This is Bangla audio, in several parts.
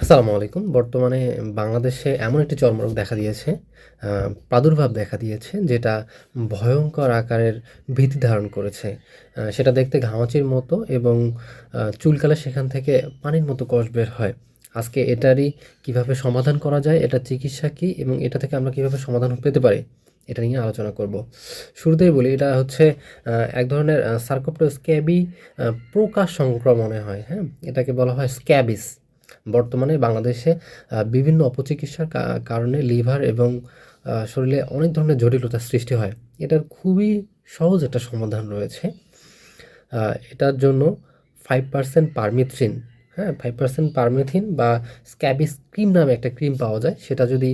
আসসালামু আলাইকুম। বর্তমানে বাংলাদেশে এমন একটি চর্মরোগ দেখা দিয়েছে, প্রাদুর্ভাব দেখা দিয়েছে যেটা ভয়ংকর আকারের ভীতি ধারণ করেছে। সেটা দেখতে ঘামাচির মতো এবং চুলকালে সেখান থেকে পানির মতো কষ বের হয়। আজকে এটারই কিভাবে সমাধান করা যায়, এটার চিকিৎসা কী এবং এটা থেকে আমরা কিভাবে সমাধান পেতে পারি, এটা নিয়ে আলোচনা করব। শুরুতেই বলি এটা হচ্ছে এক ধরনের সার্কোপ্টেস্ক্যাবি প্রকাশ সংক্রমণে হয়, হ্যাঁ? এটাকে বলা হয় স্ক্যাবিস। বর্তমানে বাংলাদেশে বিভিন্ন অপচিকিৎসার কারণে লিভার এবং শরীরে অনেক ধরনের জটিলতার সৃষ্টি হয়। এটার খুবই সহজ একটা সমাধান রয়েছে। এটার জন্য 5% পারমিথ্রিন, হ্যাঁ? 5% পারমিথিন বা স্ক্যাবিস ক্রিম নামে একটা ক্রিম পাওয়া যায়। সেটা যদি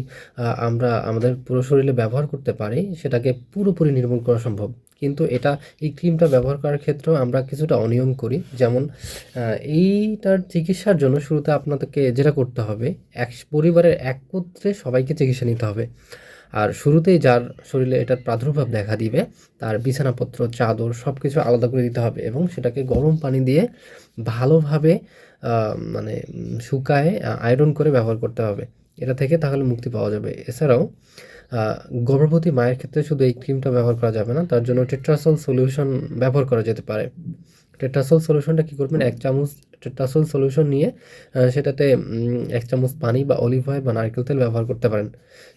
আমরা আমাদের পুরো শরীরে ব্যবহার করতে পারি, সেটাকে পুরোপুরি নির্মূল করা সম্ভব। কিন্তু এই ক্রিমটা ব্যবহার করার ক্ষেত্রেও আমরা কিছুটা অনিয়ম করি। যেমন এইটার চিকিৎসার জন্য শুরুতে আপনাদেরকে যেটা করতে হবে, পরিবারের একত্রে সবাইকে চিকিৎসা নিতে হবে। আর শুরুতেই যার শরীরে এটার প্রাদুর্ভাব দেখা দিবে, তার বিছানাপত্র, চাদর সবকিছু আলাদা করে দিতে হবে এবং সেটাকে গরম পানি দিয়ে ভালোভাবে মানে শুকায়ে আয়রন করে ব্যবহার করতে হবে। এটা থেকে তাহলে মুক্তি পাওয়া যাবে। এছাড়াও আ গর্ভবতী মায়ের ক্ষেত্রে শুধু এই ক্রিমটা ব্যবহার করা যাবে না। তার জন্য টেট্রাসল সলিউশন ব্যবহার করা যেতে পারে। টেট্রাসল সলিউশনটা কি করবেন? ১ চামচ টেট্রাসল সলিউশন নিয়ে সেটাতে ১ চামচ পানি বা অলিভ অয়েল বা নারকেল তেল ব্যবহার করতে পারেন।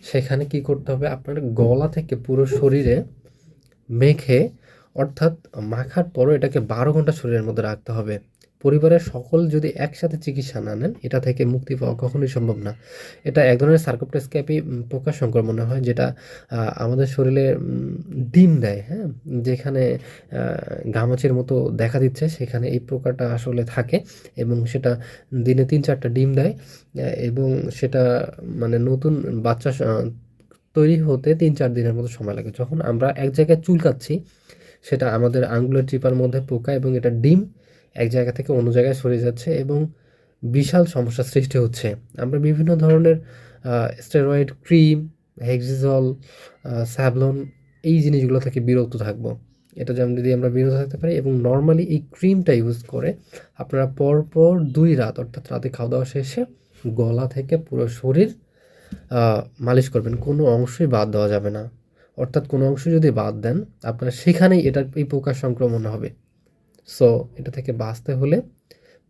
সেখানে কি করতে হবে? আপনার গলা থেকে পুরো শরীরে মেখে, অর্থাৎ মাখার পরও এটাকে ১২ ঘন্টা শরীরের মধ্যে রাখতে হবে। পরিবারের সকল যদি একসাথে চিকিৎসা না নেন, এটা থেকে মুক্তি পাওয়া কখনোই সম্ভব না। এটা এক ধরনের সার্কোপ্টেস্ক্যাপি প্রকাশ সংক্রমণে হয়, যেটা আমাদের শরীরে ডিম দেয়, হ্যাঁ? যেখানে আ ঘামাচির মতো দেখা দিচ্ছে, সেখানে এই প্রকারটা আসলে থাকে এবং সেটা দিনে ৩-৪ টা ডিম দেয়। এবং সেটা মানে নতুন বাচ্চা তৈরি হতে ৩-৪ দিনের মতো সময় লাগে। যখন আমরা এক জায়গায় চুলকাচ্ছি, সেটা আমাদের আঙ্গুলের চিপার মধ্যে পোকা এবং এটা ডিম এক জায়গা থেকে অন্য জায়গায় সরে যাচ্ছে এবং বিশাল সমস্যার সৃষ্টি হচ্ছে। আমরা বিভিন্ন ধরনের স্টেরয়েড ক্রিম, হেক্সিজল, স্যাভলন এই জিনিসগুলো থেকে বিরত থাকবো। এটা যেমন যদি আমরা বিরত থাকতে পারি এবং নরমালি এই ক্রিমটা ইউজ করে আপনারা পরপর ২ রাত, অর্থাৎ রাতে খাওয়া-দাওয়া শেষে গলা থেকে পুরো শরীর আ মালিশ করবেন। কোনো অংশই বাদ দেওয়া যাবে না। অর্থাৎ কোনো অংশ যদি বাদ দেন, আপনার সেখানেই এই প্রকার সংক্রমণ হবে। সো এটা থেকে বাঁচতে হলে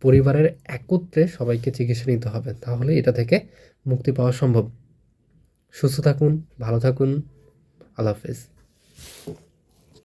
পরিবারের একত্রে সবাইকে চিকিৎসা নিতে হবে। তাহলে এটা থেকে মুক্তি পাওয়া সম্ভব। সুস্থ থাকুন, ভালো থাকুন। আল্লাহ হাফেজ।